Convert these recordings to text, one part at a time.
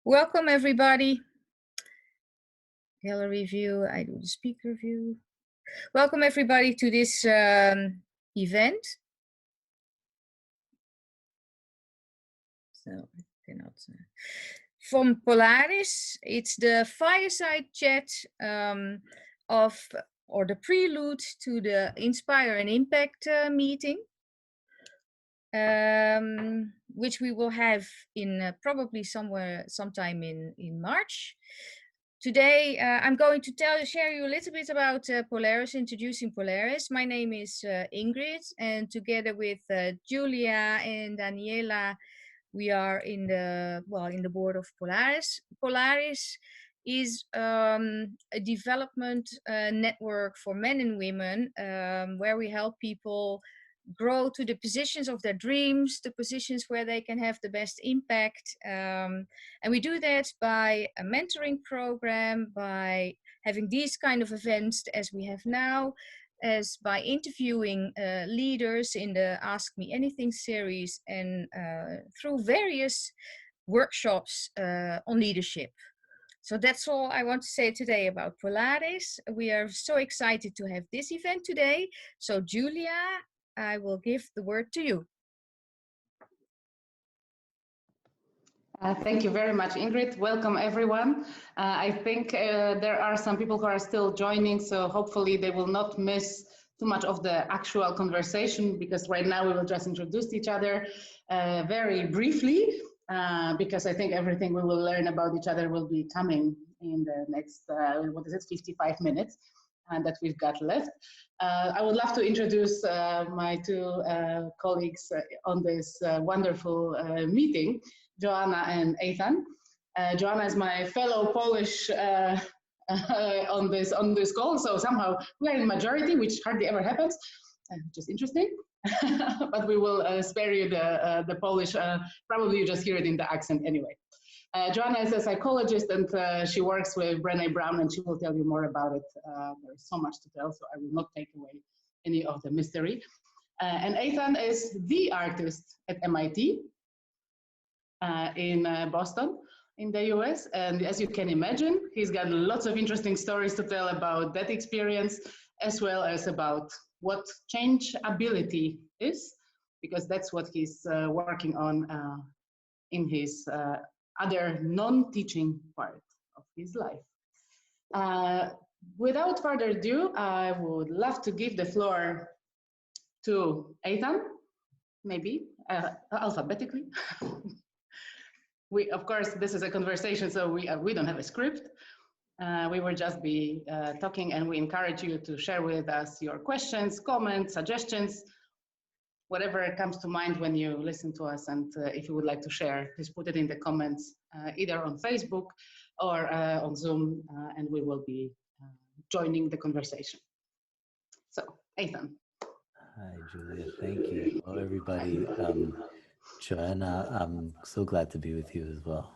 Welcome everybody. Gallery view, I do the speaker view. Welcome everybody to this event. So I cannot. From Polaris, it's the fireside chat or the prelude to the Inspire and Impact meeting, which we will have in probably sometime in March. Today, I'm going to share you a little bit about Polaris, introducing Polaris. My name is Ingrid, and together with Julia and Daniela, we are in the board of Polaris. Polaris is a development network for men and women, where we help people grow to the positions of their dreams, the positions where they can have the best impact. And we do that by a mentoring program, by having these kind of events as we have now, as by interviewing leaders in the Ask Me Anything series, and through various workshops on leadership. So that's all I want to say today about Polaris. We are so excited to have this event today. So Julia, I will give the word to you. Thank you very much, Ingrid. Welcome, everyone. I think there are some people who are still joining, so hopefully they will not miss too much of the actual conversation, because right now we will just introduce each other very briefly, because I think everything we will learn about each other will be coming in the next, 55 minutes that we've got left. I would love to introduce my two colleagues on this wonderful meeting, Joanna and Aithan. Joanna is my fellow Polish on this call, so somehow we are in majority, which hardly ever happens, which is interesting. But we will spare you the Polish. Probably you just hear it in the accent anyway. Joanna is a psychologist, and she works with Brené Brown, and she will tell you more about it. There's so much to tell, so I will not take away any of the mystery. And Aithan is the artist at MIT in Boston, in the US. And as you can imagine, he's got lots of interesting stories to tell about that experience, as well as about what changeability is, because that's what he's working on in his other non-teaching part of his life. Without further ado, I would love to give the floor to Aithan, maybe alphabetically. Of course, this is a conversation, so we don't have a script. We will just be talking, and we encourage you to share with us your questions, comments, suggestions, whatever comes to mind when you listen to us. And if you would like to share, please put it in the comments, either on Facebook or on Zoom, and we will be joining the conversation. So, Aithan. Hi, Julia. Thank you. Hello, everybody. Joanna, I'm so glad to be with you as well.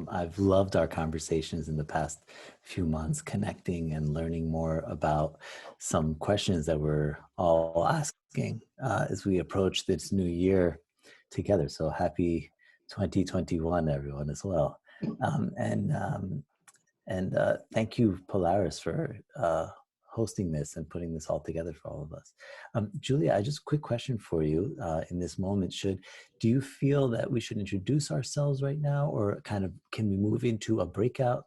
I've loved our conversations in the past few months, connecting and learning more about some questions that we're all asking as we approach this new year together. So happy 2021, everyone, as well. Thank you, Polaris, for hosting this and putting this all together for all of us. Julia, just a quick question for you in this moment. Do you feel that we should introduce ourselves right now, or kind of can we move into a breakout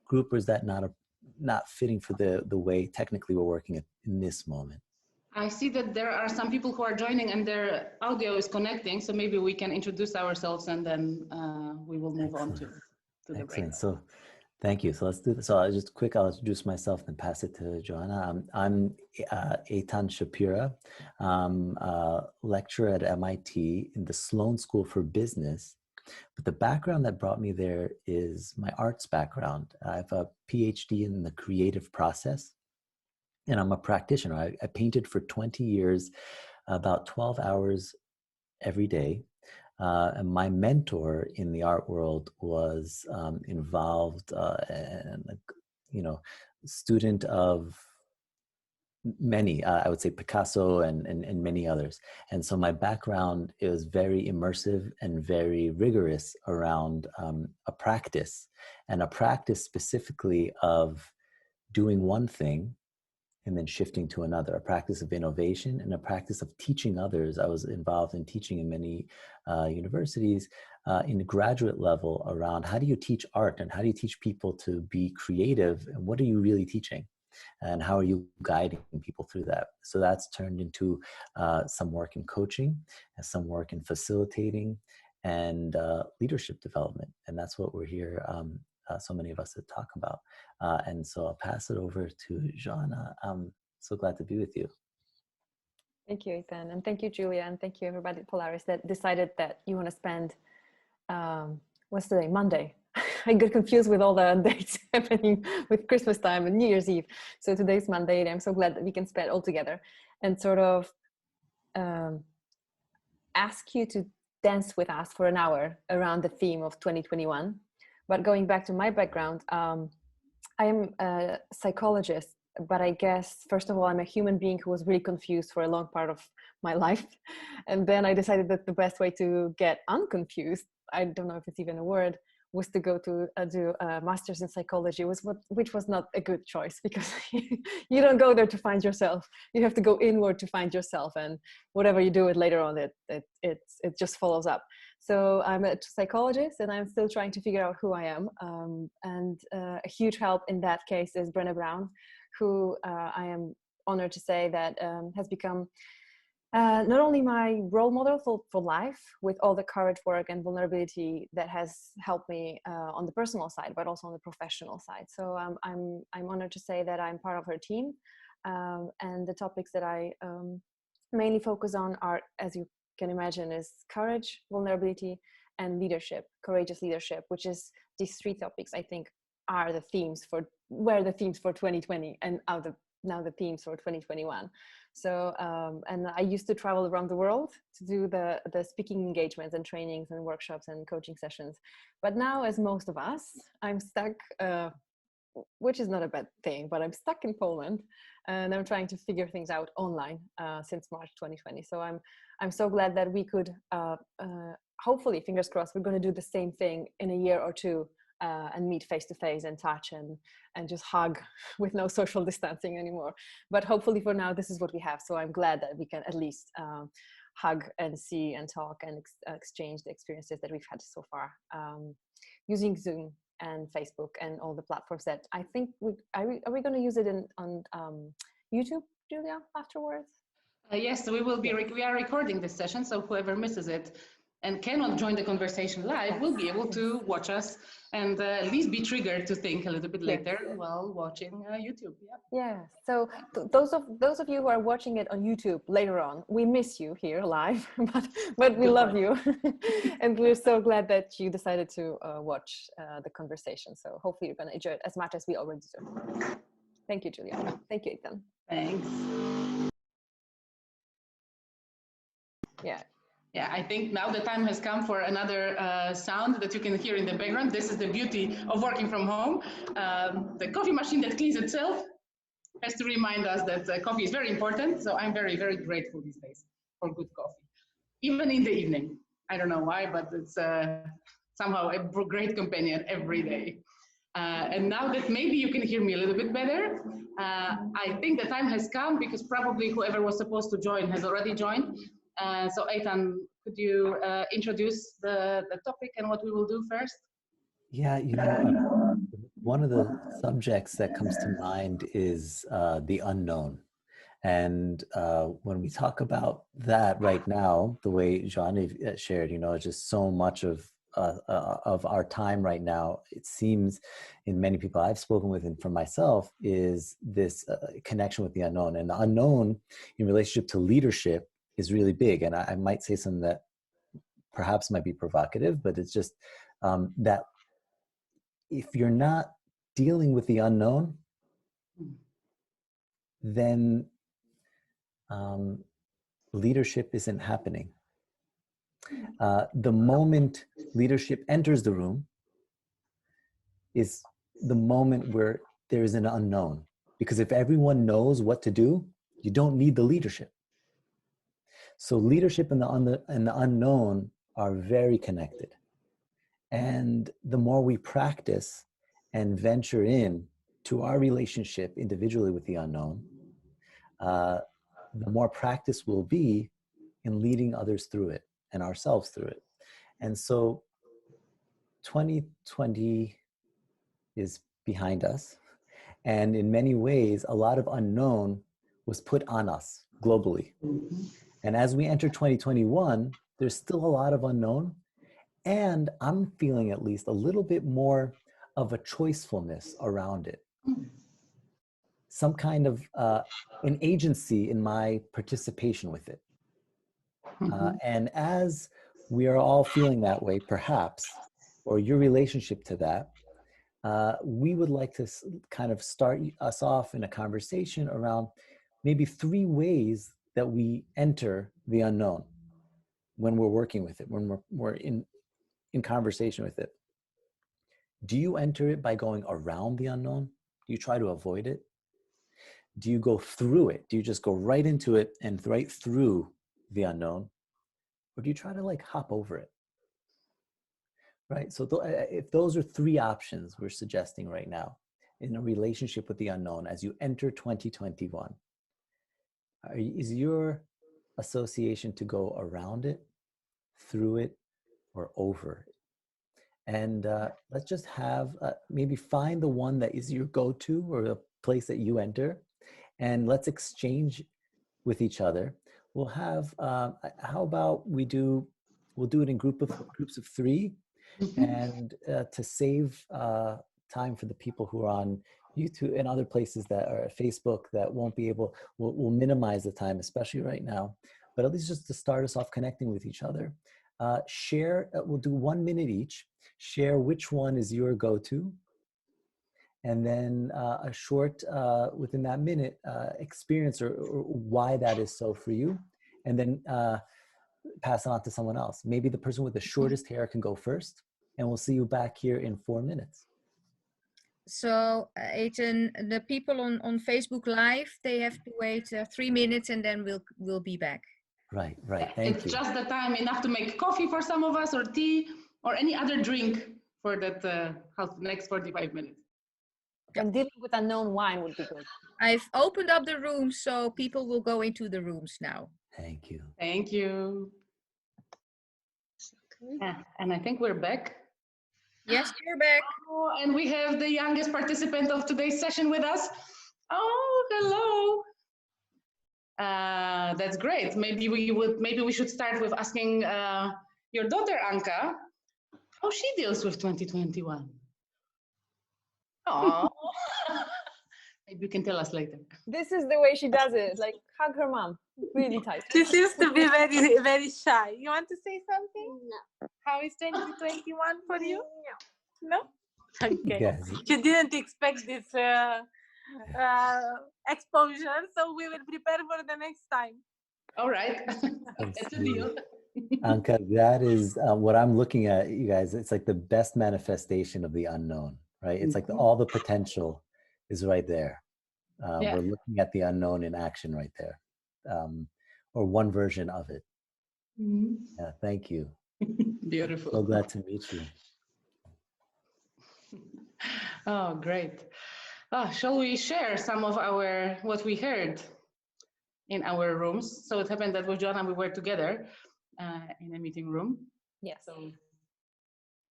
group, or is that not fitting for the way technically we're working in this moment? I see that there are some people who are joining and their audio is connecting, so maybe we can introduce ourselves and then we will move on to the breakout. So, thank you. So let's do this. So I'll introduce myself and pass it to Joanna. I'm Aithan Shapira. I'm a lecturer at MIT in the Sloan School for Business. But the background that brought me there is my arts background. I have a PhD in the creative process, and I'm a practitioner. I painted for 20 years, about 12 hours every day. And my mentor in the art world was involved, and student of many, I would say Picasso and many others. And so my background is very immersive and very rigorous around a practice specifically of doing one thing and then shifting to another, a practice of innovation and a practice of teaching others. I was involved in teaching in many universities in the graduate level around how do you teach art and how do you teach people to be creative and what are you really teaching? And how are you guiding people through that? So that's turned into some work in coaching and some work in facilitating and leadership development. And that's what we're here, so many of us to talk about. And so I'll pass it over to Joanna. I'm so glad to be with you. Thank you, Aithan. And thank you, Julia. And thank you, everybody at Polaris that decided that you want to spend, what's today, Monday. I got confused with all the dates happening with Christmas time and New Year's Eve. So today's Monday, and I'm so glad that we can spend all together and sort of ask you to dance with us for an hour around the theme of 2021. But going back to my background, I am a psychologist, but I guess, first of all, I'm a human being who was really confused for a long part of my life. And then I decided that the best way to get unconfused, I don't know if it's even a word, was to go to do a master's in psychology, which was not a good choice because you don't go there to find yourself. You have to go inward to find yourself, and whatever you do it later on, it just follows up. So I'm a psychologist, and I'm still trying to figure out who I am. And a huge help in that case is Brené Brown, who I am honored to say that has become not only my role model for life, with all the courage work and vulnerability that has helped me on the personal side, but also on the professional side. So I'm honored to say that I'm part of her team, and the topics that I mainly focus on are, as you can imagine, is courage, vulnerability, and leadership, courageous leadership, which is these three topics I think are the themes for 2020 and now the themes for 2021. So, and I used to travel around the world to do the speaking engagements and trainings and workshops and coaching sessions. But now, as most of us, I'm stuck, which is not a bad thing, but I'm stuck in Poland and I'm trying to figure things out online since March 2020. So I'm so glad that we could, hopefully, fingers crossed, we're going to do the same thing in a year or two. And meet face to face and touch and just hug with no social distancing anymore. But hopefully for now, this is what we have. So I'm glad that we can at least hug and see and talk and exchange the experiences that we've had so far using Zoom and Facebook and all the platforms that I think are we going to use it on YouTube, Julia, afterwards? Yes, we will be. We are recording this session, so whoever misses it and cannot join the conversation live will be able to watch us and at least be triggered to think a little bit later while watching YouTube. Yeah. So those of you who are watching it on YouTube later on, we miss you here live, but we love you, and we're so glad that you decided to watch the conversation. So hopefully you're going to enjoy it as much as we already do. Thank you, Julia. Thank you, Aithan. Thanks. Yeah. Yeah, I think now the time has come for another sound that you can hear in the background. This is the beauty of working from home. The coffee machine that cleans itself has to remind us that coffee is very important. So I'm very, very grateful these days for good coffee, even in the evening. I don't know why, but it's somehow a great companion every day. And now that maybe you can hear me a little bit better, I think the time has come because probably whoever was supposed to join has already joined. So Aithan, could you introduce the topic and what we will do first? Yeah, one of the subjects that comes to mind is the unknown. And when we talk about that right now, the way Joanna shared, just so much of our time right now, it seems in many people I've spoken with and for myself, is this connection with the unknown. And the unknown in relationship to leadership is really big. And I might say something that perhaps might be provocative, but it's just that if you're not dealing with the unknown, then leadership isn't happening. The moment leadership enters the room is the moment where there is an unknown. Because if everyone knows what to do, You don't need the leadership. So leadership and the unknown are very connected. And the more we practice and venture in to our relationship individually with the unknown, the more practice will be in leading others through it and ourselves through it. And so 2020 is behind us. And in many ways, a lot of unknown was put on us globally. And as we enter 2021, there's still a lot of unknown. And I'm feeling at least a little bit more of a choicefulness around it. Some kind of an agency in my participation with it. And as we are all feeling that way, perhaps, or your relationship to that, we would like to kind of start us off in a conversation around maybe 3 ways that we enter the unknown when we're working with it, when we're in conversation with it. Do you enter it by going around the unknown? Do you try to avoid it? Do you go through it? Do you just go right into it and right through the unknown? Or do you try to like hop over it? Right? So if those are 3 options we're suggesting right now in a relationship with the unknown as you enter 2021, is your association to go around it, through it, or over it? And let's just have, maybe find the one that is your go-to or the place that you enter, and let's exchange with each other. We'll have, how about we'll do it in groups of 3, and to save time for the people who are on YouTube and other places that are Facebook that won't be able, we'll minimize the time, especially right now, but at least just to start us off connecting with each other. Share, we'll do 1 minute each, share which one is your go-to, and then a short, within that minute, experience or why that is so for you, and then pass it on to someone else. Maybe the person with the shortest hair can go first, and we'll see you back here in 4 minutes. So, Aithan, the people on Facebook Live, they have to wait 3 minutes, and then we'll be back. Right. Thank you. It's just the time enough to make coffee for some of us, or tea, or any other drink for that next 45 minutes. And dealing with unknown wine would be good. I've opened up the room, so people will go into the rooms now. Thank you. Thank you. And I think we're back. Yes, you're back. Oh, and we have the youngest participant of today's session with us. Oh, hello. That's great. Maybe we should start with asking your daughter Anka how she deals with 2021. Oh, maybe you can tell us later. This is the way she does it. Like hug her mom, really tight. She seems to be very, very shy. You want to say something? No. How is 2021 for you? No? Okay. Yes. You didn't expect this exposure, so we will prepare for the next time. All right. That's a deal. Anka, that is what I'm looking at, you guys. It's like the best manifestation of the unknown, right? It's like all the potential is right there. Yeah. We're looking at the unknown in action right there, or one version of it. Yeah, thank you. Beautiful. So glad to meet you. Oh, great. Shall we share some of what we heard in our rooms? So it happened that with Joanna we were together in a meeting room. Yes. So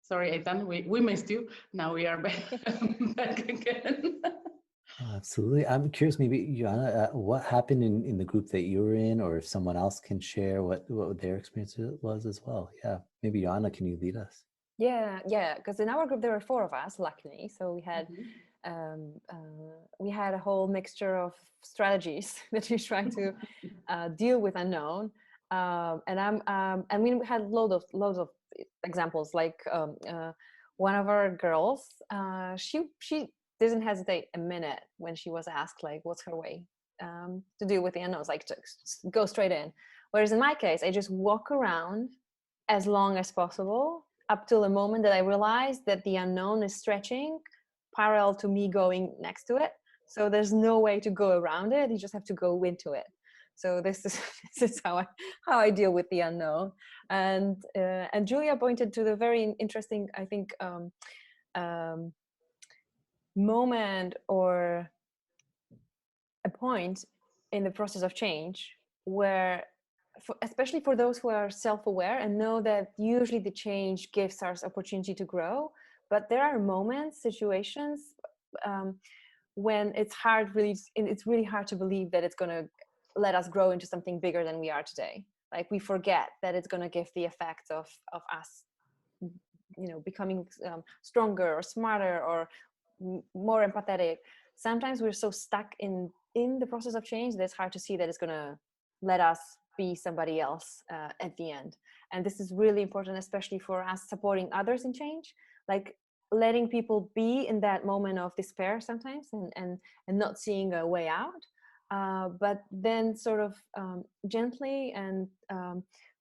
sorry, Aithan, we missed you. Now we are back, back again. Oh, absolutely. I'm curious, maybe Joanna, what happened in the group that you were in, or if someone else can share what their experience was as well. Yeah, maybe Joanna, can you lead us? Yeah, because in our group there were 4 of us, luckily. So we had a whole mixture of strategies that we try to deal with unknown, and we had loads of examples. Like one of our girls, she didn't hesitate a minute when she was asked like what's her way to deal with the unknowns, like to go straight in. Whereas in my case, I just walk around as long as possible up till the moment that I realize that the unknown is stretching parallel to me going next to it. So there's no way to go around it. You just have to go into it. So this is how I deal with the unknown. And Julia pointed to the very interesting, I think, moment or a point in the process of change where, especially for those who are self-aware and know that usually the change gives us opportunity to grow, but there are moments, situations when it's really hard to believe that it's going to let us grow into something bigger than we are today. Like we forget that it's going to give the effect of us, becoming stronger or smarter or more empathetic. Sometimes we're so stuck in the process of change that it's hard to see that it's going to let us be somebody else at the end. And this is really important, especially for us supporting others in change, like letting people be in that moment of despair sometimes and not seeing a way out, but then sort of gently and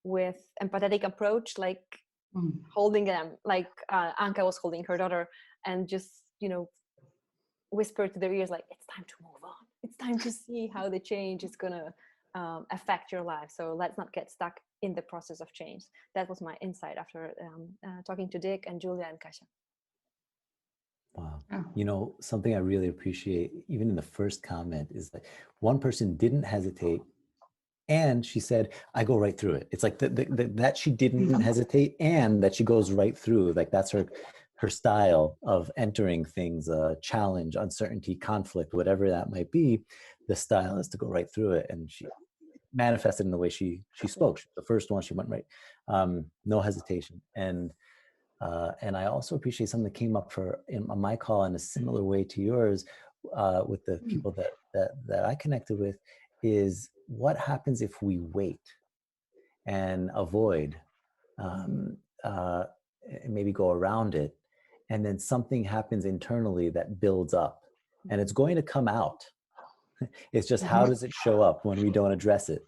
with empathetic approach, like holding them, like Anka was holding her daughter, and just whisper to their ears, like, it's time to move on, it's time to see how the change is going to affect your life. So let's not get stuck in the process of change. That was my insight after talking to Dick and Julia and Kasia. Wow. Something I really appreciate, even in the first comment, is that one person didn't hesitate and she said, I go right through it. It's like that she didn't hesitate and that she goes right through. Like that's her style of entering things, challenge, uncertainty, conflict, whatever that might be. The style is to go right through it. And she manifested in the way she spoke. The first one, she went right, no hesitation. And I also appreciate something that came up on my call in a similar way to yours, with the people that I connected with, is what happens if we wait and avoid, and maybe go around it, and then something happens internally that builds up, and it's going to come out. It's just how does it show up when we don't address it?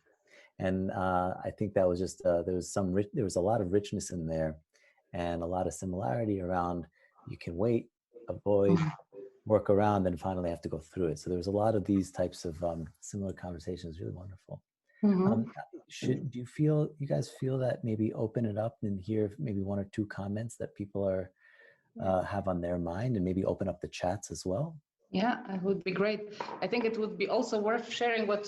And I think that was just there was a lot of richness in there, and a lot of similarity around you can wait, avoid, work around, and finally have to go through it. So there was a lot of these types of similar conversations. Really wonderful. Do you guys feel that maybe open it up and hear maybe one or two comments that people are have on their mind, and maybe open up the chats as well? Yeah, it would be great. I think it would be also worth sharing what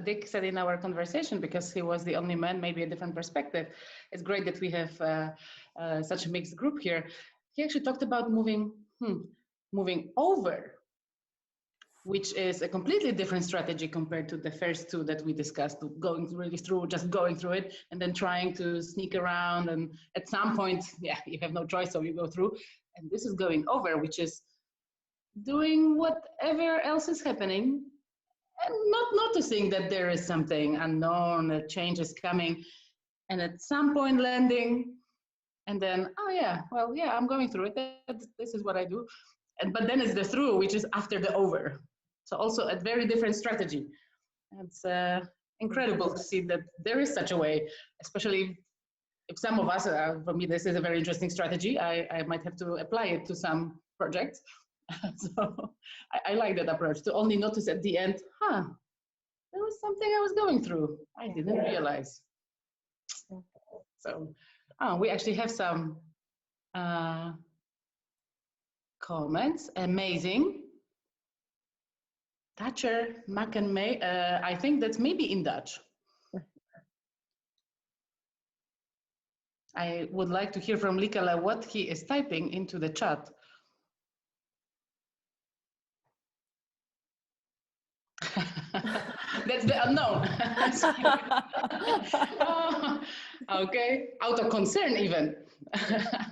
Dick said in our conversation, because he was the only man, maybe a different perspective. It's great that we have such a mixed group here. He actually talked about moving over, which is a completely different strategy compared to the first two that we discussed, just going through it and then trying to sneak around. And at some point, you have no choice, so you go through. And this is going over, which is doing whatever else is happening and not noticing that there is something unknown, a change is coming, and at some point landing, and then, I'm going through it. This is what I do. But then it's the through, which is after the over. So also a very different strategy. It's incredible to see that there is such a way, especially if some of us, for me, this is a very interesting strategy. I might have to apply it to some projects. So I like that approach, to only notice at the end, there was something I was going through. I didn't realize. So we actually have some comments. Amazing. Thatcher, Mac and May. I think that's maybe in Dutch. I would like to hear from Likala what he is typing into the chat. That's the unknown. Okay, out of concern even.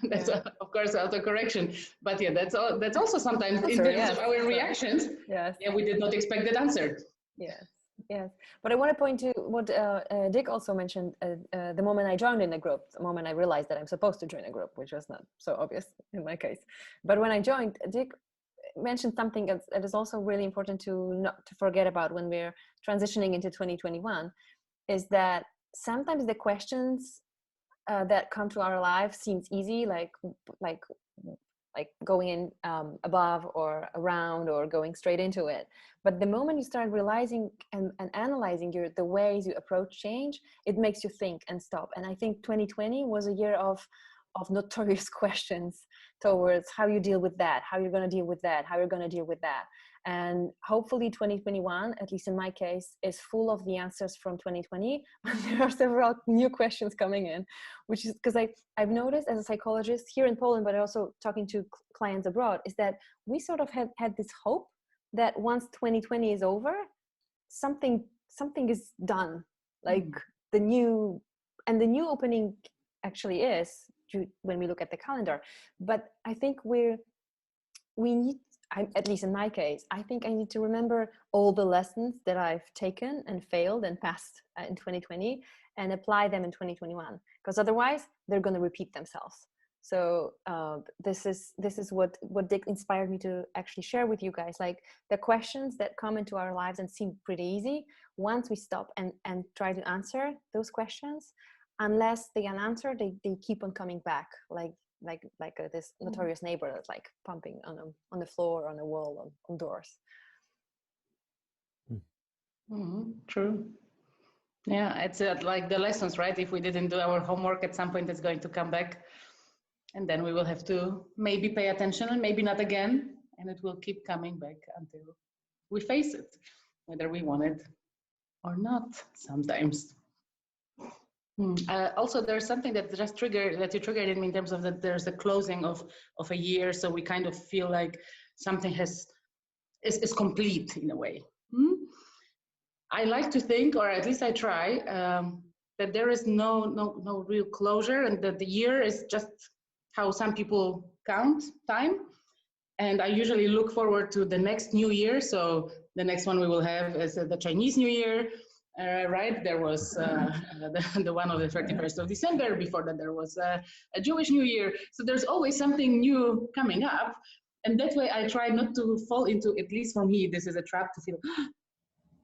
That's of course out of correction. But yeah, that's also sometimes in terms of our reactions. Yes. Yeah, we did not expect that answer. Yes. Yes, but I want to point to what Dick also mentioned, the moment I joined in the group, the moment I realized that I'm supposed to join a group, which was not so obvious in my case. But when I joined, Dick mentioned something that is also really important to not to forget about when we're transitioning into 2021, is that sometimes the questions that come to our life seems easy, like like going in above or around or going straight into it. But the moment you start realizing and analyzing the ways you approach change, it makes you think and stop. And I think 2020 was a year of notorious questions towards how you deal with that, how you're going to deal with that, how you're going to deal with that. And hopefully 2021, at least in my case, is full of the answers from 2020. There are several new questions coming in, which is because I've noticed as a psychologist here in Poland, but also talking to clients abroad, is that we sort of had this hope that once 2020 is over, something is done. Like the new opening actually is when we look at the calendar. But I think we need, at least in my case, I think I need to remember all the lessons that I've taken and failed and passed in 2020 and apply them in 2021, because otherwise they're going to repeat themselves. So this is what inspired me to actually share with you guys, like the questions that come into our lives and seem pretty easy. Once we stop and try to answer those questions, unless they are unanswered, they keep on coming back, like this notorious neighbor that's like pumping on the floor, on the wall, on doors. True. Yeah, it's like the lessons, right? If we didn't do our homework, at some point it's going to come back, and then we will have to maybe pay attention and maybe not again, and it will keep coming back until we face it, whether we want it or not sometimes. Also, there's something that you triggered in me in terms of that there's a closing of a year, so we kind of feel like something is complete in a way. I like to think, or at least I try, that there is no real closure, and that the year is just how some people count time. And I usually look forward to the next new year. So the next one we will have is the Chinese New Year. Right, there was the one of the 31st of December. Before that, there was a Jewish New Year. So there's always something new coming up, and that way I try not to fall into, at least for me, this is a trap to feel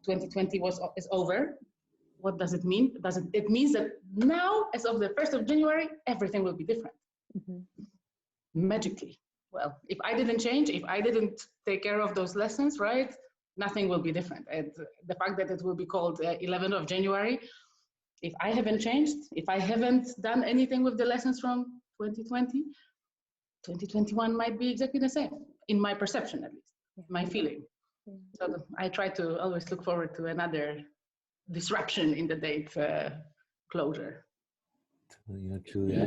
2020 is over. What does it mean? It means that now, as of the 1st of January, everything will be different. Magically. Well, if I didn't change, if I didn't take care of those lessons, right, nothing will be different. And the fact that it will be called 11th of January, if I haven't changed, if I haven't done anything with the lessons from 2020, 2021 might be exactly the same, in my perception at least, my feeling. So I try to always look forward to another disruption in the date closure. You know, Julia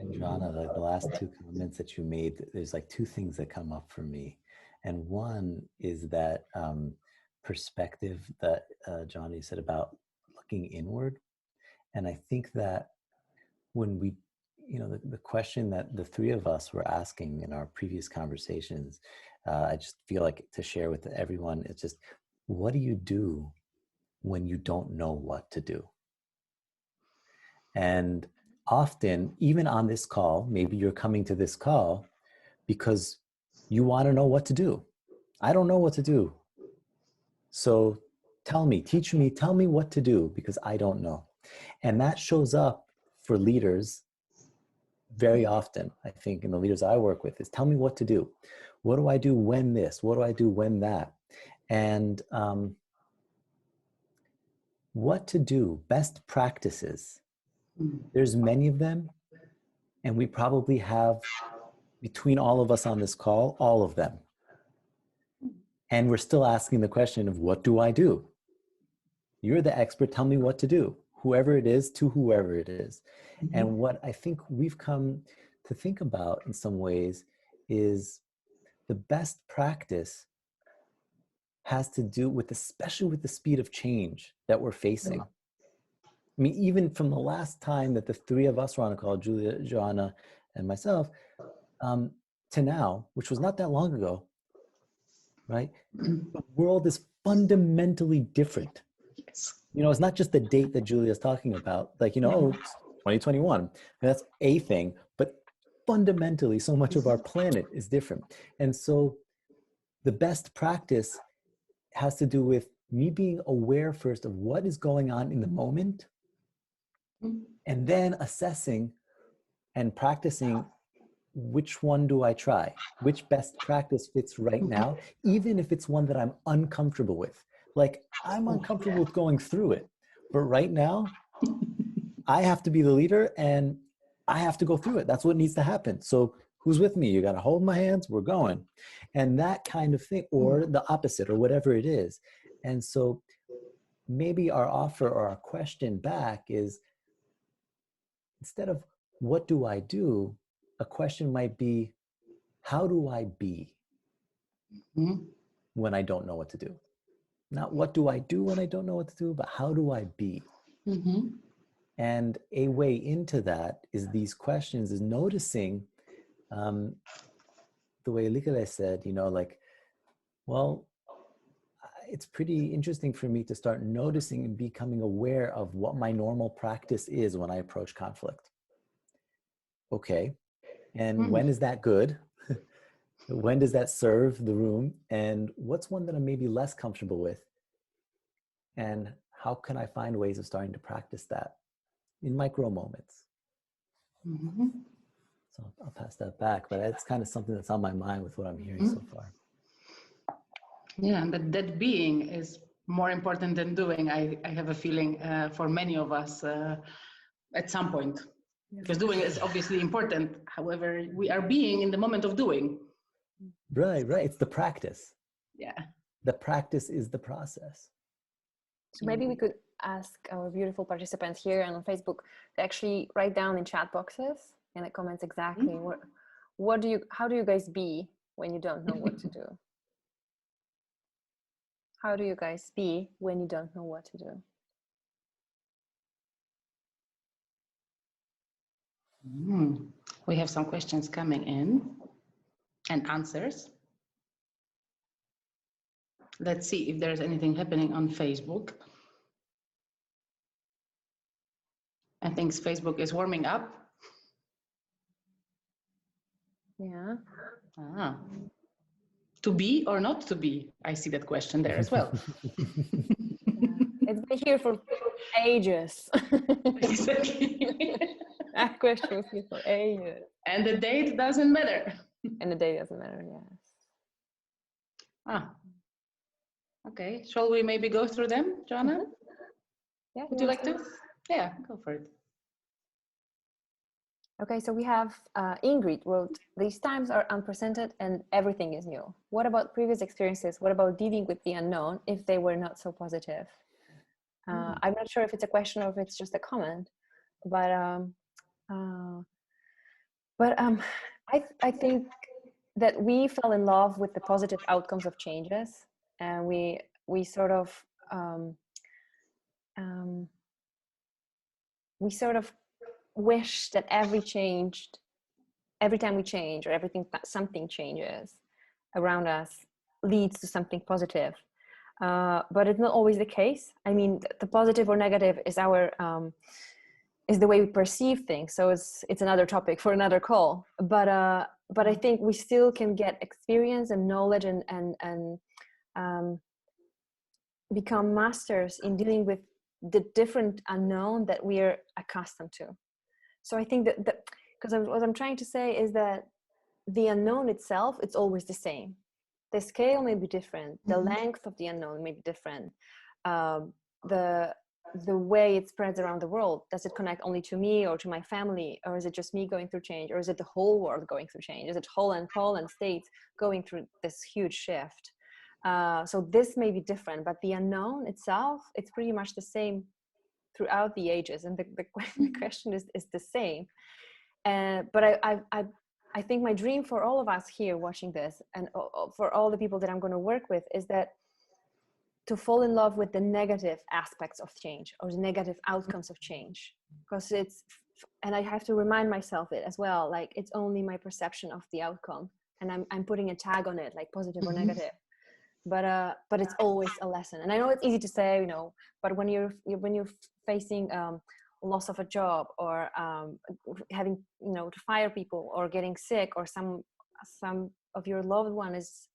and Joanna, like the last two comments that you made, there's like two things that come up for me. And one is that perspective that Joanna, you said about looking inward. And I think that when we, you know, the question that the three of us were asking in our previous conversations, I just feel like to share with everyone, it's just, what do you do when you don't know what to do? And often, even on this call, maybe you're coming to this call because you want to know what to do. I don't know what to do. So tell me what to do, because I don't know. And that shows up for leaders very often, I think, in the leaders I work with, is tell me what to do. What do I do when this? What do I do when that? And what to do, best practices. There's many of them, and we probably have, between all of us on this call, all of them. And we're still asking the question of, what do I do? You're the expert, tell me what to do. Whoever it is, to whoever it is. And what I think we've come to think about in some ways is the best practice has to do with, especially with the speed of change that we're facing. I mean, even from the last time that the three of us were on a call, Julia, Joanna, and myself, to now, which was not that long ago, right? The world is fundamentally different. You know, it's not just the date that Julia is talking about, like, you know, 2021, that's a thing, but fundamentally, so much of our planet is different. And so the best practice has to do with me being aware first of what is going on in the moment, and then assessing and practicing which one do I try? Which best practice fits right now, even if it's one that I'm uncomfortable with? Like, I'm uncomfortable with going through it, but right now, I have to be the leader and I have to go through it. That's what needs to happen. So who's with me? You got to hold my hands. We're going. And that kind of thing, or the opposite, or whatever it is. And so maybe our offer or our question back is, instead of what do I do, a question might be, how do I be when I don't know what to do? Not what do I do when I don't know what to do, but how do I be? And a way into that is these questions, is noticing the way Likale said, you know, like, well, it's pretty interesting for me to start noticing and becoming aware of what my normal practice is when I approach conflict. Okay. And when is that good? When does that serve the room? And what's one that I'm maybe less comfortable with? And how can I find ways of starting to practice that in micro moments? So I'll pass that back, but it's kind of something that's on my mind with what I'm hearing so far. Yeah, and that being is more important than doing. I have a feeling for many of us at some point, because doing is obviously important. However, we are being in the moment of doing. Right. It's the practice. Yeah. The practice is the process. So maybe we could ask our beautiful participants here and on Facebook to actually write down in chat boxes in the comments exactly how do you guys be when you don't know what to do? How do you guys be when you don't know what to do? We have some questions coming in and answers. Let's see if there's anything happening on Facebook. I think Facebook is warming up. Yeah. To be or not to be? I see that question there as well. It's been here for ages. Exactly. That question was here for ages. And the date doesn't matter. And the day doesn't matter, yes. Okay, shall we maybe go through them, Joanna? Yeah. Would you like to? Yeah, go for it. Okay, so we have Ingrid wrote, these times are unprecedented and everything is new. What about previous experiences? What about dealing with the unknown if they were not so positive? I'm not sure if it's a question or if it's just a comment, but I think that we fell in love with the positive outcomes of changes, and we sort of wish that every time we change or something changes around us leads to something positive. But it's not always the case. I mean, the positive or negative is is the way we perceive things. So it's another topic for another call. But I think we still can get experience and knowledge and become masters in dealing with the different unknown that we are accustomed to. So I think that because what I'm trying to say is that the unknown itself, it's always the same. The scale may be different. The length of the unknown may be different. The way it spreads around the world, does it connect only to me or to my family? Or is it just me going through change? Or is it the whole world going through change? Is it Poland states going through this huge shift? So this may be different, but the unknown itself, it's pretty much the same throughout the ages. And the question is the same. But I think my dream for all of us here watching this, and for all the people that I'm going to work with, is that to fall in love with the negative aspects of change or the negative outcomes of change, because and I have to remind myself it as well, like it's only my perception of the outcome, and I'm putting a tag on it, like positive or negative, but it's always a lesson. And I know it's easy to say, but when you're facing loss of a job, or having to fire people, or getting sick, or some of your loved one is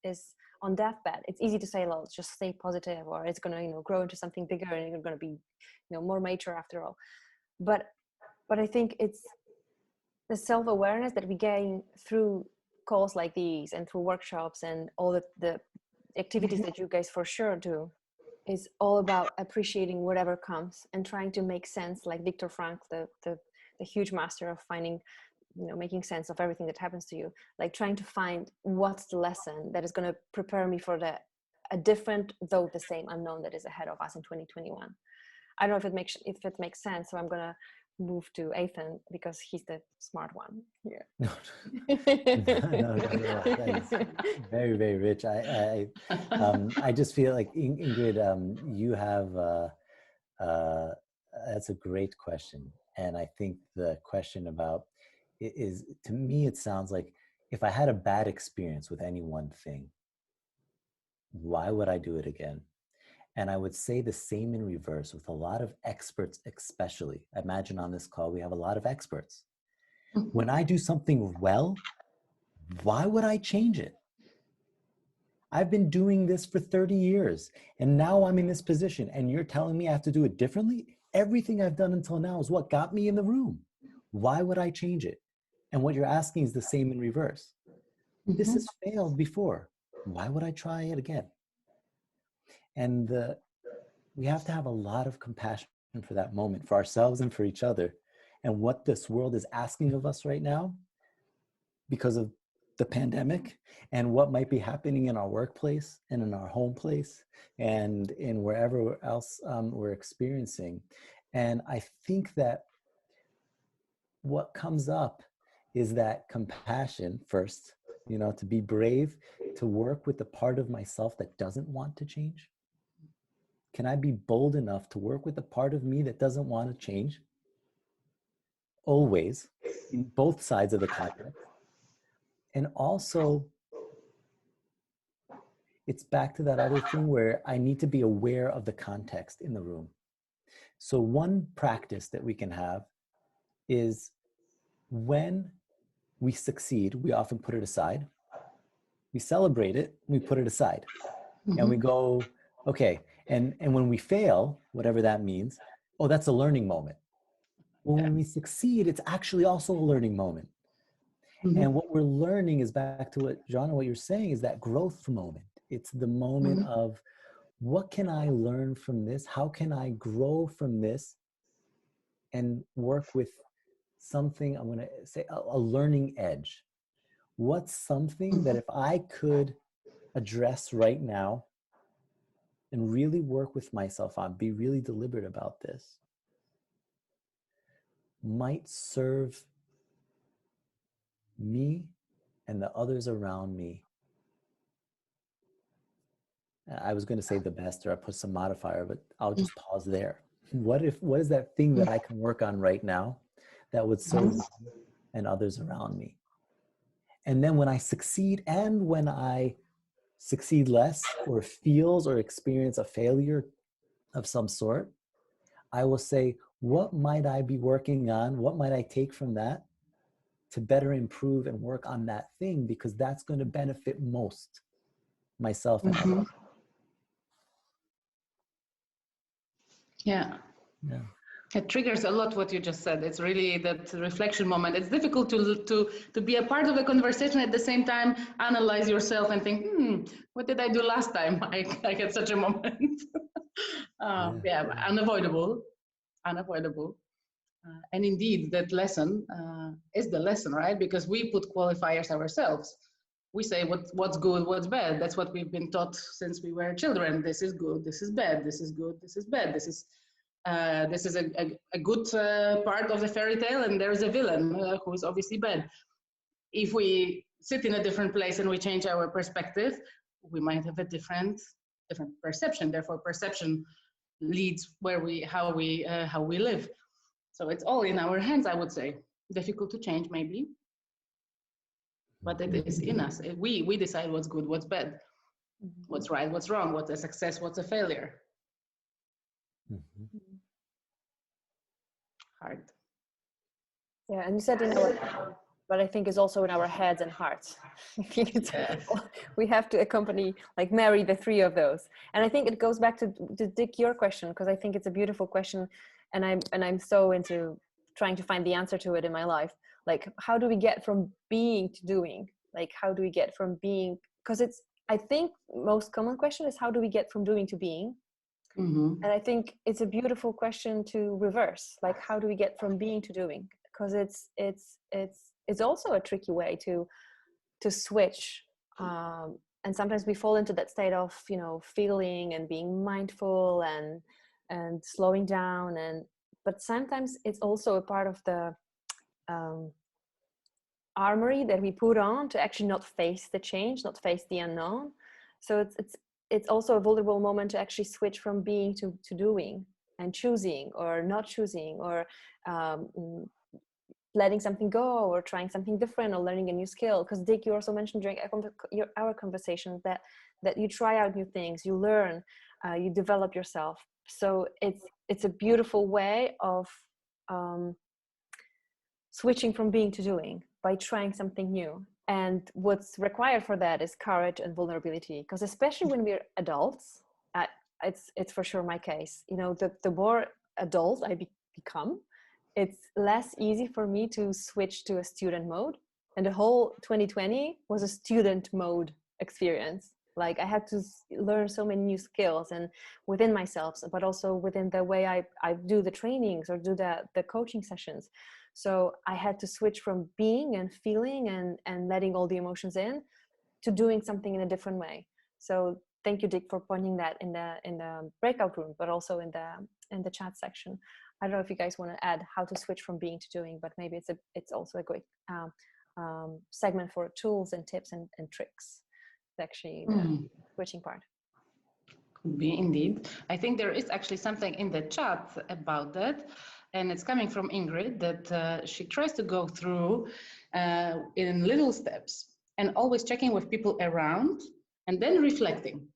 on deathbed, it's easy to say, well, just stay positive, or it's going to grow into something bigger and you're going to be more mature after all. But I think the self-awareness that we gain through calls like these and through workshops and all the activities that you guys for sure do is all about appreciating whatever comes and trying to make sense, like Viktor Frankl, the huge master of finding, making sense of everything that happens to you, like trying to find what's the lesson that is going to prepare me for a different, though the same unknown that is ahead of us in 2021. I don't know if it makes sense, so I'm going to move to Aithan because he's the smart one here. No. That's very, very rich. I just feel like Ingrid, you have that's a great question, and I think the question about it is, to me, it sounds like if I had a bad experience with any one thing, why would I do it again? And I would say the same in reverse with a lot of experts, especially. I imagine on this call, we have a lot of experts. When I do something well, why would I change it? I've been doing this for 30 years and now I'm in this position and you're telling me I have to do it differently? Everything I've done until now is what got me in the room. Why would I change it? And what you're asking is the same in reverse. This has failed before. Why would I try it again? And we have to have a lot of compassion for that moment, for ourselves and for each other. And what this world is asking of us right now, because of the pandemic and what might be happening in our workplace and in our home place and in wherever else we're experiencing. And I think that what comes up is that compassion first, to be brave, to work with the part of myself that doesn't want to change. Can I be bold enough to work with the part of me that doesn't want to change? Always, in both sides of the context. And also, it's back to that other thing where I need to be aware of the context in the room. So one practice that we can have is when we succeed, we often put it aside. We celebrate it, we put it aside. And we go, okay, and when we fail, whatever that means, oh, that's a learning moment. Well, when we succeed, it's actually also a learning moment. And what we're learning is back to what, Joanna, what you're saying is that growth moment. It's the moment of what can I learn from this? How can I grow from this and work with something, I'm going to say a learning edge. What's something that if I could address right now and really work with myself on, be really deliberate about this, might serve me and the others around me. I was going to say the best, or I put some modifier, but I'll just pause there. What is that thing that I can work on right now that would serve me and others around me? And then when I succeed and when I succeed less or feels or experience a failure of some sort, I will say, what might I be working on? What might I take from that to better improve and work on that thing? Because that's going to benefit most myself and others. Yeah. It triggers a lot what you just said. It's really that reflection moment. It's difficult to be a part of a conversation at the same time, analyze yourself and think, what did I do last time I had such a moment? Unavoidable. And indeed, that lesson is the lesson, right? Because we put qualifiers ourselves. We say what's good, what's bad. That's what we've been taught since we were children. This is good, this is bad, this is good, this is bad, this is a good part of the fairy tale, and there's a villain who is obviously bad. If we sit in a different place and we change our perspective, we might have a different perception. Therefore, perception leads how we live. So it's all in our hands, I would say. Difficult to change, maybe, but it is in us. We decide what's good, what's bad, what's right, what's wrong, what's a success, what's a failure. Hard. Yeah, and you said in our, but I think it's also in our heads and hearts. I think we have to marry the three of those. And I think it goes back to Dick, your question, because I think it's a beautiful question, and I'm so into trying to find the answer to it in my life. Like, how do we get from being to doing? Like, how do we get from being, because it's, I think most common question is how do we get from doing to being? And I think it's a beautiful question to reverse, like how do we get from being to doing? Because it's also a tricky way to switch, and sometimes we fall into that state of, you know, feeling and being mindful and slowing down, but sometimes it's also a part of the armory that we put on to actually not face the change, not face the unknown. So it's also a vulnerable moment to actually switch from being to doing, and choosing or not choosing, or letting something go, or trying something different, or learning a new skill. Because Dick, you also mentioned during our conversation that you try out new things, you learn, you develop yourself. So it's a beautiful way of switching from being to doing by trying something new. And what's required for that is courage and vulnerability, because especially when we're adults, it's for sure my case, you know, the more adult I become, it's less easy for me to switch to a student mode. And the whole 2020 was a student mode experience. Like, I had to learn so many new skills, and within myself, but also within the way I do the trainings or do the coaching sessions. So I had to switch from being and feeling and letting all the emotions in to doing something in a different way. So thank you, Dick, for pointing that in the breakout room, but also in the chat section. I don't know if you guys want to add how to switch from being to doing, but maybe it's also a great segment for tools and tips and tricks. It's actually the switching part. Could be indeed. I think there is actually something in the chat about that. And it's coming from Ingrid, that she tries to go through in little steps and always checking with people around and then reflecting,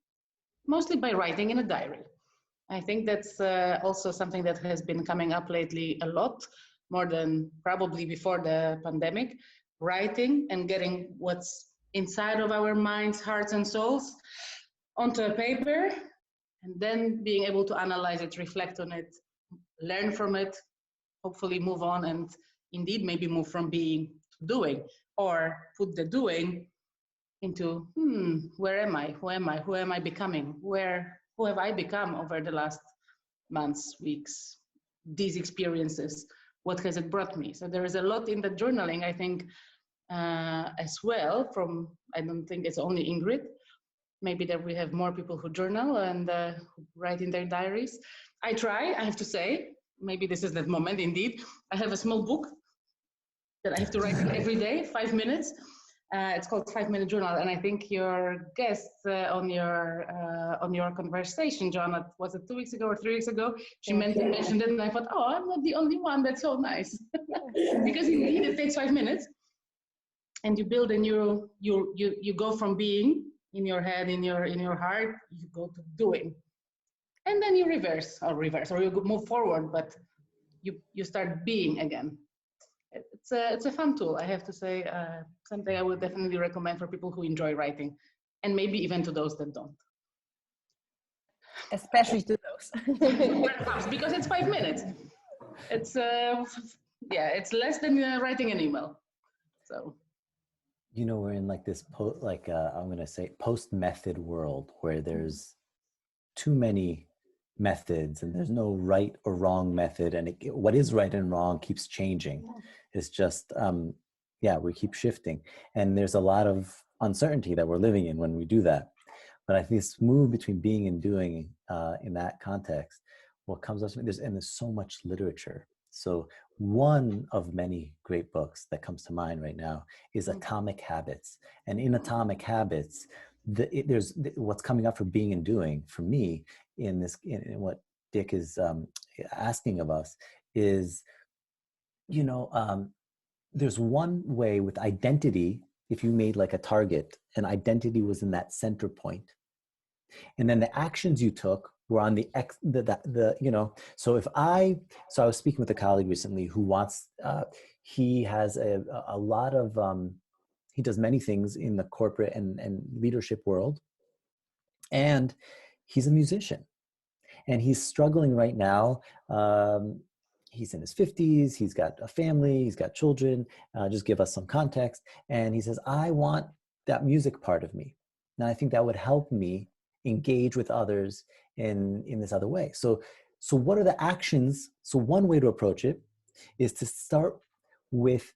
mostly by writing in a diary. I think that's also something that has been coming up lately a lot, more than probably before the pandemic, writing and getting what's inside of our minds, hearts, and souls onto a paper, and then being able to analyze it, reflect on it, learn from it, hopefully move on, and indeed maybe move from being to doing, or put the doing into, where am I? Who am I? Who am I becoming? Who have I become over the last months, weeks, these experiences? What has it brought me? So there is a lot in the journaling, I think, as well from, I don't think it's only Ingrid, maybe that we have more people who journal and who write in their diaries. I try, I have to say, maybe this is that moment indeed. I have a small book that I have to write in every day, 5 minutes. It's called 5-Minute Journal, and I think your guest on your conversation, Joanna, was it 2 weeks ago or 3 weeks ago? She mentioned it, and I thought, oh, I'm not the only one. That's so nice, because indeed it takes 5 minutes, and you build a new. You go from being in your head, in your heart, you go to doing, and then you reverse, or you move forward, but you start being again. It's a fun tool, I have to say, something I would definitely recommend for people who enjoy writing, and maybe even to those that don't. Especially to those. Perhaps, because it's 5 minutes. It's it's less than writing an email. So, you know, we're in like this I'm going to say post-method world where there's too many methods and there's no right or wrong method, and what is right and wrong keeps changing. It's just we keep shifting, and there's a lot of uncertainty that we're living in when we do that. But I think this move between being and doing in that context, what comes up to me, there's so much literature. So one of many great books that comes to mind right now is Atomic Habits. And in Atomic Habits, there's what's coming up for being and doing for me in what Dick is asking of us is, there's one way with identity. If you made like a target, and identity was in that center point, and then the actions you took were on so I was speaking with a colleague recently who wants, he has a lot of, he does many things in the corporate and leadership world, and he's a musician, and he's struggling right now he's in his 50s, he's got a family, he's got children, just give us some context. And he says, I want that music part of me. And I think that would help me engage with others in this other way. So what are the actions? So one way to approach it is to start with,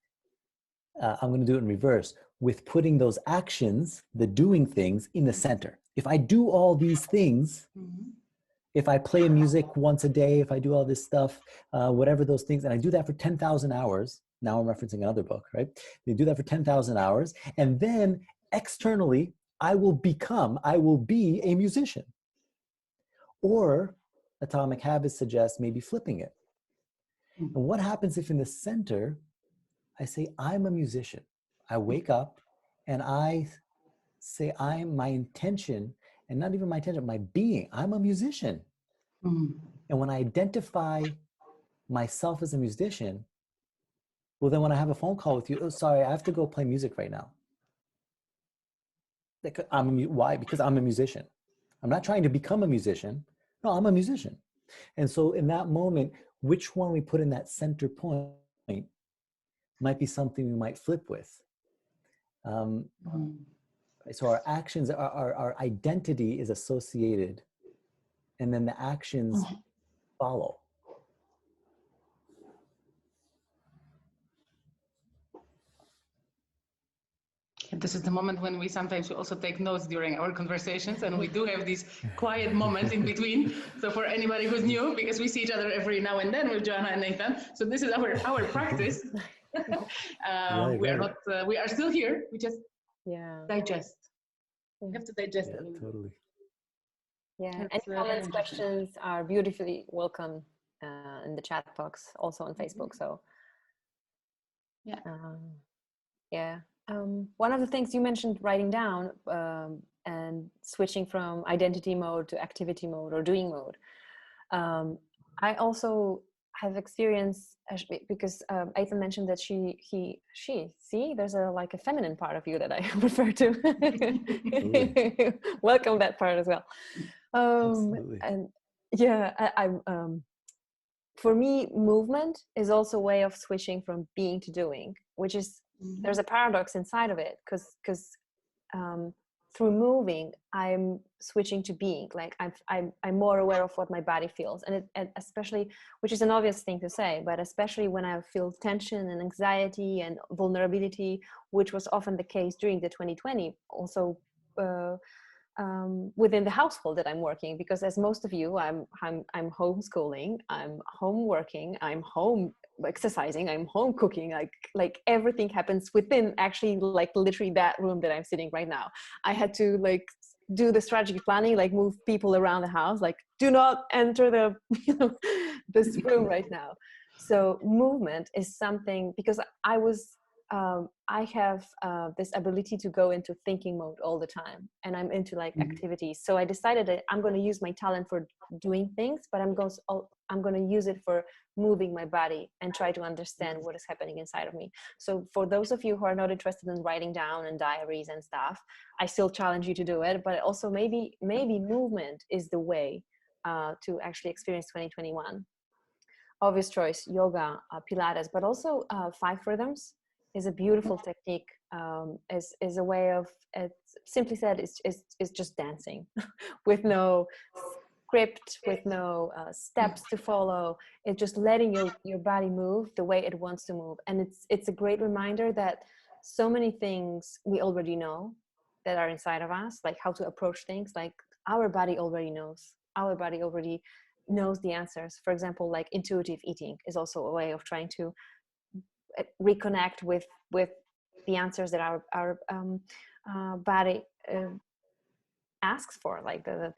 I'm going to do it in reverse, with putting those actions, the doing things, in the center. If I do all these things, if I play music once a day, if I do all this stuff, whatever those things, and I do that for 10,000 hours, now I'm referencing another book, right? They do that for 10,000 hours, and then externally, I will be a musician. Or Atomic Habits suggests maybe flipping it. And what happens if in the center, I say, I'm a musician. I wake up and I say, my intention, and not even my intention, my being, I'm a musician. And when I identify myself as a musician, well, then when I have a phone call with you, oh, sorry, I have to go play music right now. Why? Because I'm a musician. I'm not trying to become a musician. No, I'm a musician. And so in that moment, which one we put in that center point might be something we might flip with. So our actions, our identity is associated, and then the actions follow. This is the moment when we sometimes also take notes during our conversations, and we do have these quiet moments in between. So for anybody who's new, because we see each other every now and then with Joanna and Aithan, so this is our practice. We are still here. We just digest. We have to digest it. Totally. Yeah, any comments, questions are beautifully welcome in the chat box, also on Facebook. So one of the things you mentioned, writing down and switching from identity mode to activity mode or doing mode. I also have experience, because Aithan mentioned that she, see, there's a feminine part of you that I refer to. Welcome that part as well. And for me, movement is also a way of switching from being to doing, which is, there's a paradox inside of it, because through moving, I'm switching to being. Like I'm more aware of what my body feels, and especially, which is an obvious thing to say, but especially when I feel tension and anxiety and vulnerability, which was often the case during the 2020, also within the household that I'm working, because as most of you, I'm homeschooling, I'm home working, I'm home exercising, I'm home cooking, like everything happens within actually like literally that room that I'm sitting right now. I had to like do the strategic planning, like move people around the house, like do not enter the this room right now. So movement is something, because I have this ability to go into thinking mode all the time, and I'm into like activities. So I decided that I'm going to use my talent for doing things, but I'm going to use it for moving my body and try to understand what is happening inside of me. So for those of you who are not interested in writing down and diaries and stuff, I still challenge you to do it. But also maybe movement is the way to actually experience 2021. Obvious choice, yoga, Pilates, but also 5 rhythms is a beautiful technique. Is a way of, simply said, is just dancing with no script, with no steps to follow. It's just letting your body move the way it wants to move. And it's a great reminder that so many things we already know that are inside of us, like how to approach things, like our body already knows. Our body already knows the answers. For example, like intuitive eating is also a way of trying to reconnect with the answers that our body asks for, like the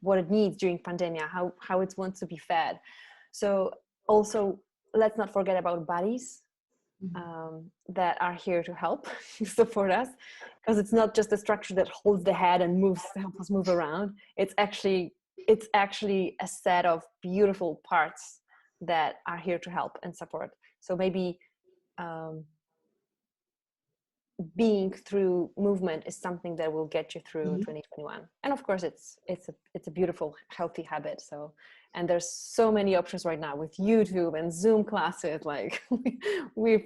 what it needs during pandemic, how it wants to be fed. So also, let's not forget about bodies that are here to help support us, because it's not just a structure that holds the head and helps us move around. It's actually a set of beautiful parts that are here to help and support. So maybe being through movement is something that will get you through 2021. And of course, it's a beautiful, healthy habit. So, and there's so many options right now with YouTube and Zoom classes. Like we're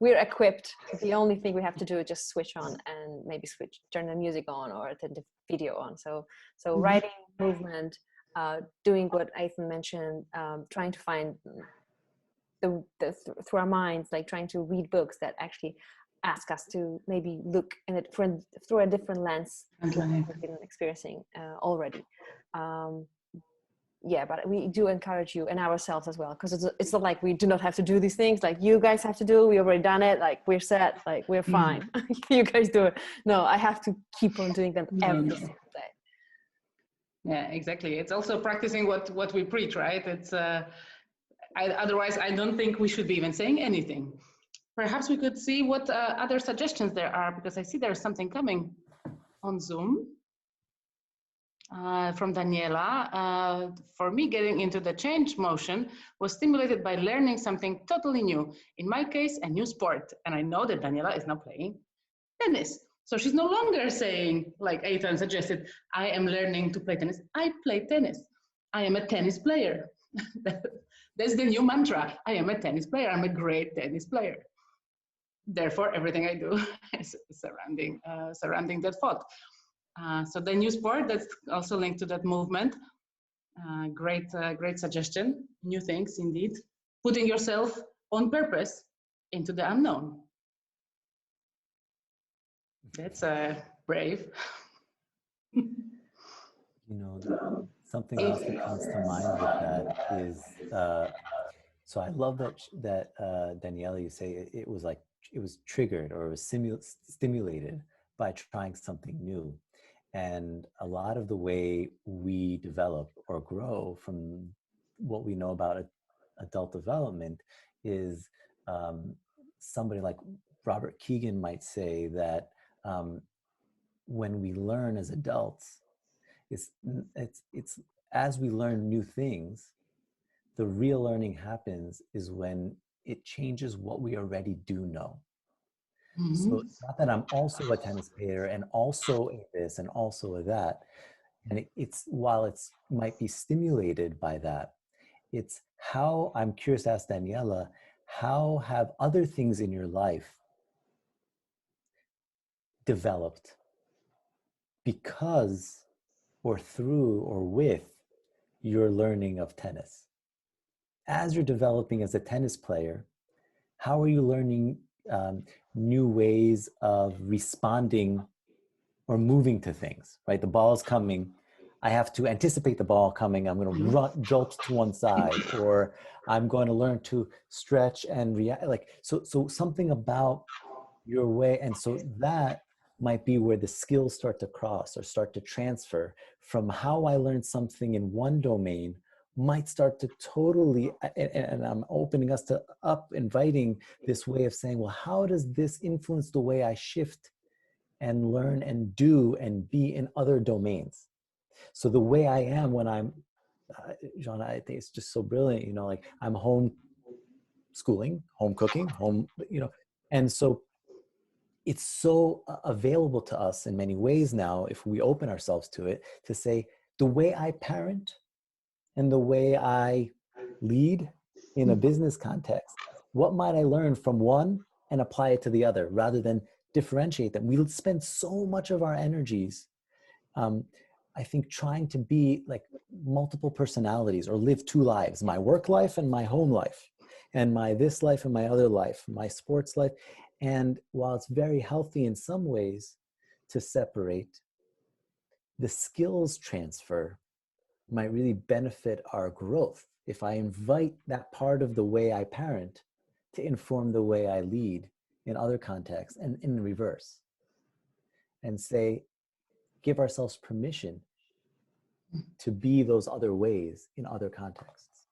equipped. The only thing we have to do is just switch on and maybe turn the music on or turn the video on. So writing, movement, doing what Aithan mentioned, trying to find through our minds, like trying to read books that actually ask us to maybe look in it through a different lens than we've been experiencing already. Yeah, but we do encourage you and ourselves as well, because it's not like we do not have to do these things like you guys have to do. We already done it. Like we're set. Like we're fine. You guys do it. No, I have to keep on doing them every single day. Yeah, exactly. It's also practicing what we preach, right? It's otherwise, I don't think we should be even saying anything. Perhaps we could see what other suggestions there are, because I see there's something coming on Zoom from Daniela. For me, getting into the change motion was stimulated by learning something totally new. In my case, a new sport. And I know that Daniela is now playing tennis. So she's no longer saying, like Aithan suggested, I am learning to play tennis. I play tennis. I am a tennis player. That's the new mantra. I am a tennis player. I'm a great tennis player. Therefore, everything I do is surrounding that thought. So the new sport, that's also linked to that movement. Great suggestion. New things, indeed. Putting yourself on purpose into the unknown. That's brave. Something else that comes to mind with that is, so I love that Daniela, you say it was triggered or it was stimulated by trying something new. And a lot of the way we develop or grow from what we know about adult development is somebody like Robert Keegan might say that when we learn as adults, it's as we learn new things, the real learning happens is when it changes what we already do know. So it's not that I'm also a tennis player and also a this and also a that. And it's while it's might be stimulated by that, it's how, I'm curious to ask Daniela, how have other things in your life developed because or through or with your learning of tennis? As you're developing as a tennis player, how are you learning new ways of responding or moving to things, right? The ball's coming. I have to anticipate the ball coming. I'm going to jolt to one side, or I'm going to learn to stretch and react. So something about your way. And so that might be where the skills start to cross or start to transfer from how I learned something in one domain might start to totally, and I'm opening us up, inviting this way of saying, well, how does this influence the way I shift and learn and do and be in other domains? So the way I am when I'm, Joanna, I think it's just so brilliant, like I'm home schooling, home cooking, and so it's so available to us in many ways now, if we open ourselves to it, to say the way I parent and the way I lead in a business context, what might I learn from one and apply it to the other rather than differentiate them? We spend so much of our energies, I think, trying to be like multiple personalities or live two lives, my work life and my home life, and my this life and my other life, my sports life. And while it's very healthy in some ways to separate, the skills transfer might really benefit our growth if I invite that part of the way I parent to inform the way I lead in other contexts, and in reverse, and say, give ourselves permission to be those other ways in other contexts.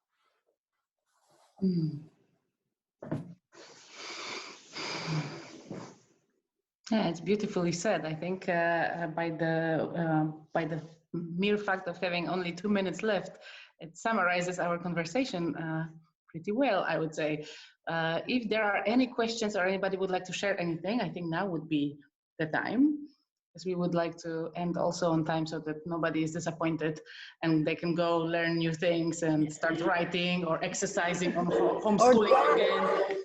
Yeah, it's beautifully said. I think by the mere fact of having only 2 minutes left, it summarizes our conversation pretty well, I would say. If there are any questions or anybody would like to share anything, I think now would be the time, because we would like to end also on time so that nobody is disappointed and they can go learn new things and start writing or exercising on homeschooling again,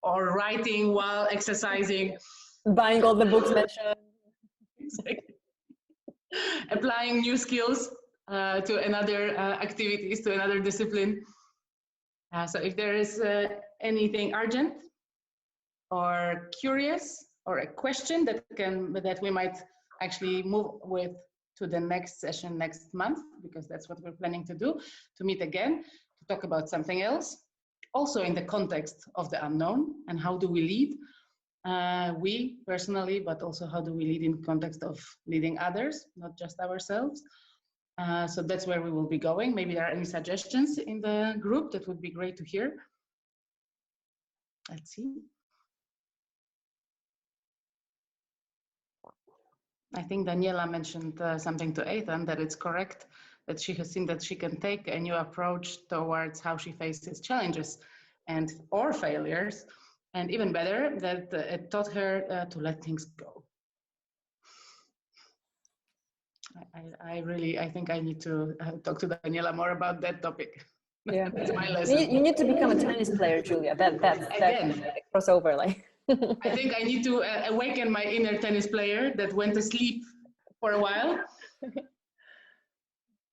or writing while exercising. Buying all the books mentioned. Exactly. Applying new skills to another activities, to another discipline. So if there is anything urgent or curious or a question that we might actually move with to the next session next month, because that's what we're planning to do, to meet again, to talk about something else, also in the context of the unknown and how do we lead, we personally, but also how do we lead in context of leading others, not just ourselves. So that's where we will be going. Maybe there are any suggestions in the group that would be great to hear. Let's see. I think Daniela mentioned something to Aithan, that it's correct, that she has seen that she can take a new approach towards how she faces challenges or failures, and even better, that it taught her to let things go. I think I need to talk to Daniela more about that topic. Yeah, that's my lesson. You need to become a tennis player, Julia. That's crossover, like. I think I need to awaken my inner tennis player that went to sleep for a while.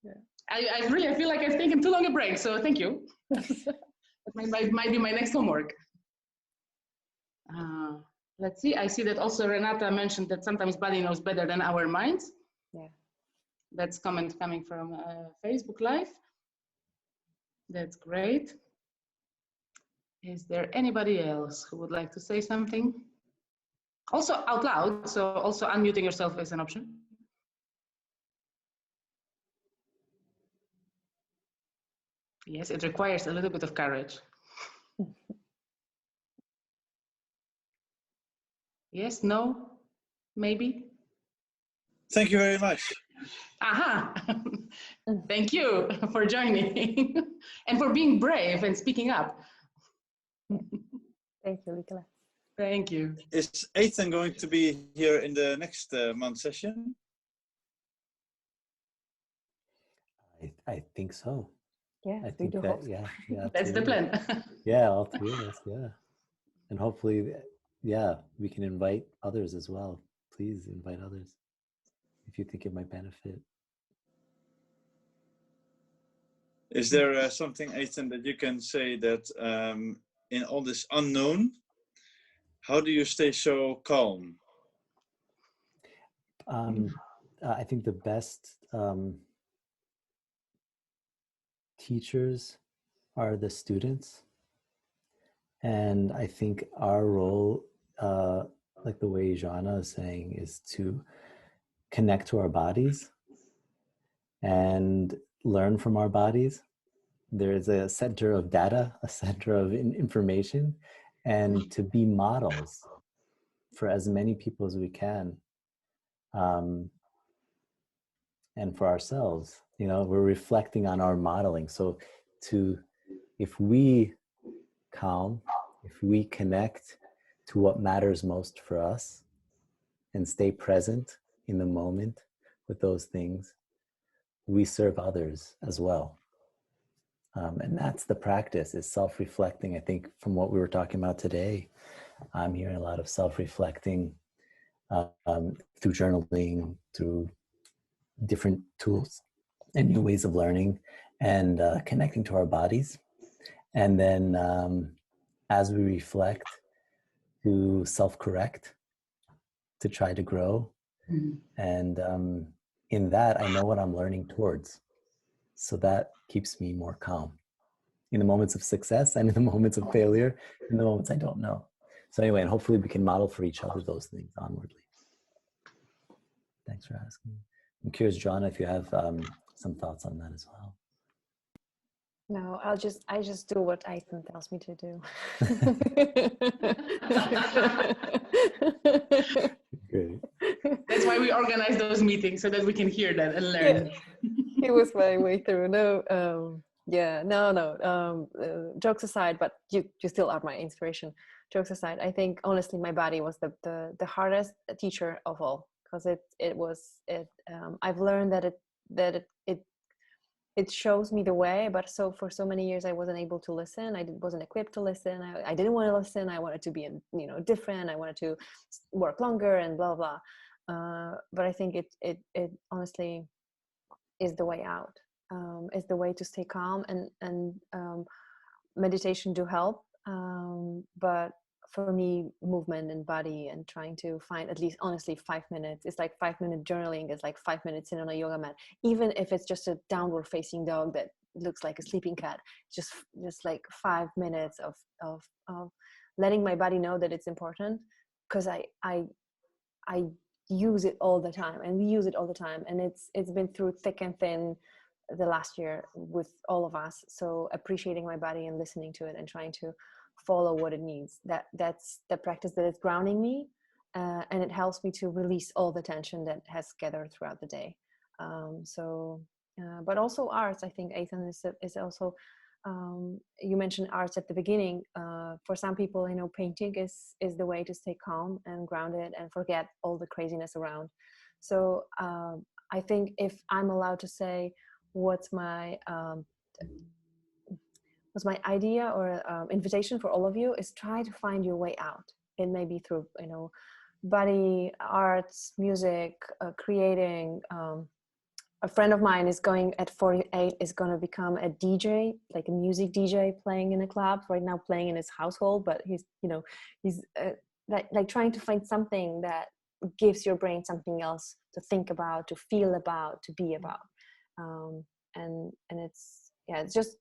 Yeah. I really feel like I've taken too long a break, so thank you. That might be my next homework. Let's see. I see that also Renata mentioned that sometimes body knows better than our minds. Yeah. That's comment coming from Facebook Live. That's great. Is there anybody else who would like to say something? Also out loud, so also unmuting yourself is an option. Yes, it requires a little bit of courage. Yes, no, maybe? Thank you very much. Aha! Thank you for joining and for being brave and speaking up. Thank you, Nicola. Thank you. Is Aithan going to be here in the next month session? I think so. Yeah, I think that, yeah, that's the plan. Yeah, all three of us, yeah. And hopefully, yeah, we can invite others as well. Please invite others if you think it might benefit. Is there something, Aithan, that you can say that in all this unknown, how do you stay so calm? I think the best teachers are the students. And I think our role, like the way Joanna is saying, is to connect to our bodies and learn from our bodies. There is a center of data, a center of information, and to be models for as many people as we can. And for ourselves, you know, we're reflecting on our modeling. So if we calm, if we connect to what matters most for us and stay present in the moment with those things, we serve others as well. And that's the practice, is self-reflecting. I think from what we were talking about today, I'm hearing a lot of self-reflecting through journaling, through different tools and new ways of learning, and connecting to our bodies. And then as we reflect, to self-correct, to try to grow. And in that, I know what I'm learning towards. So that keeps me more calm in the moments of success and in the moments of failure, in the moments I don't know. So anyway, and hopefully we can model for each other those things onwardly. Thanks for asking. I'm curious, Joanna, if you have some thoughts on that as well. No, I just do what Aithan tells me to do. Great. That's why we organize those meetings, so that we can hear that and learn. Yeah. It was my way through. No, Yeah, no. Jokes aside, but you still are my inspiration. Jokes aside, I think honestly my body was the hardest teacher of all, because I've learned that it shows me the way, but for so many years I wasn't able to listen. I wasn't equipped to listen. I didn't want to listen. I wanted to be different. I wanted to work longer and blah blah. But I think it honestly is the way out. Is the way to stay calm, and meditation do help. But for me, movement and body and trying to find at least honestly 5 minutes. It's like 5 minute journaling is like 5 minutes in on a yoga mat, even if it's just a downward facing dog that looks like a sleeping cat. Just like 5 minutes of letting my body know that it's important, because I use it all the time, and we use it all the time, and it's been through thick and thin the last year with all of us. So appreciating my body and listening to it and trying to follow what it needs, that's the practice that is grounding me, and it helps me to release all the tension that has gathered throughout the day. But also arts, I think, Aithan, is also you mentioned arts at the beginning. For some people, painting is the way to stay calm and grounded and forget all the craziness around. So I think if I'm allowed to say what's my idea or invitation for all of you, is try to find your way out. It may be through body, arts, music, creating. A friend of mine is going at 48 is going to become a DJ, like a music DJ, playing in a club right now, playing in his household, but he's like trying to find something that gives your brain something else to think about, to feel about, to be about. And it's just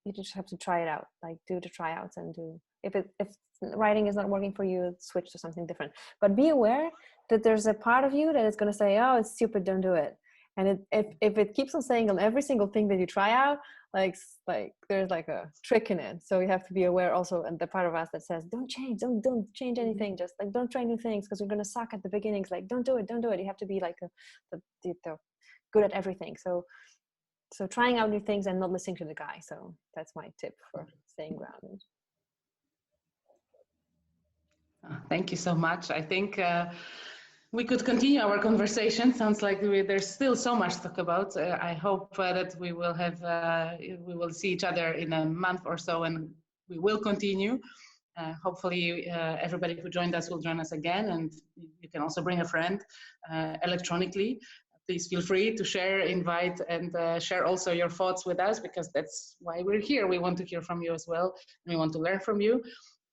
you just have to try it out, like do the tryouts, and do if writing is not working for you, switch to something different. But be aware that there's a part of you that is going to say, oh, it's stupid, don't do it. And if it keeps on saying on every single thing that you try out, like there's like a trick in it. So you have to be aware also, and the part of us that says, don't change anything, just like don't try new things because you're gonna suck at the beginnings. Like don't do it. You have to be like the good at everything. So trying out new things and not listening to the guy. So that's my tip for staying grounded. Thank you so much. I think we could continue our conversation. Sounds like there's still so much to talk about. I hope that we will see each other in a month or so, and we will continue. Hopefully, everybody who joined us will join us again, and you can also bring a friend electronically. Please feel free to share, invite, and share also your thoughts with us, because that's why we're here. We want to hear from you as well, and we want to learn from you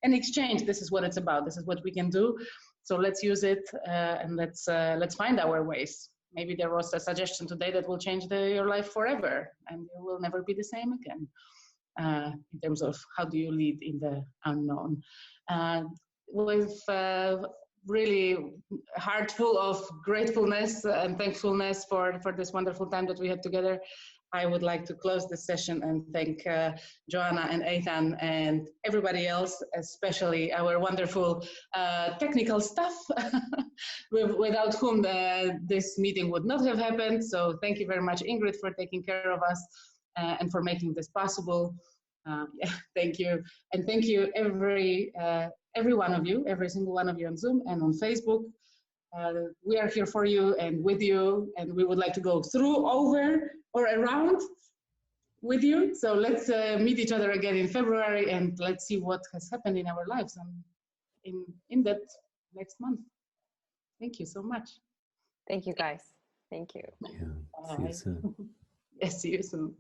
and exchange. This is what it's about. This is what we can do. So let's use it, and let's find our ways. Maybe there was a suggestion today that will change your life forever, and you will never be the same again. In terms of how do you lead in the unknown, with really heart full of gratefulness and thankfulness for this wonderful time that we had together. I would like to close this session and thank Joanna and Aithan and everybody else, especially our wonderful technical staff, without whom this meeting would not have happened. So thank you very much, Ingrid, for taking care of us and for making this possible. Thank you. And thank you every one of you, every single one of you on Zoom and on Facebook. We are here for you and with you, and we would like to go through, over, or around with you. So let's meet each other again in February, and let's see what has happened in our lives in that next month. Thank you so much. Thank you, guys. Thank you. Yeah. See you soon. Yes, see you soon.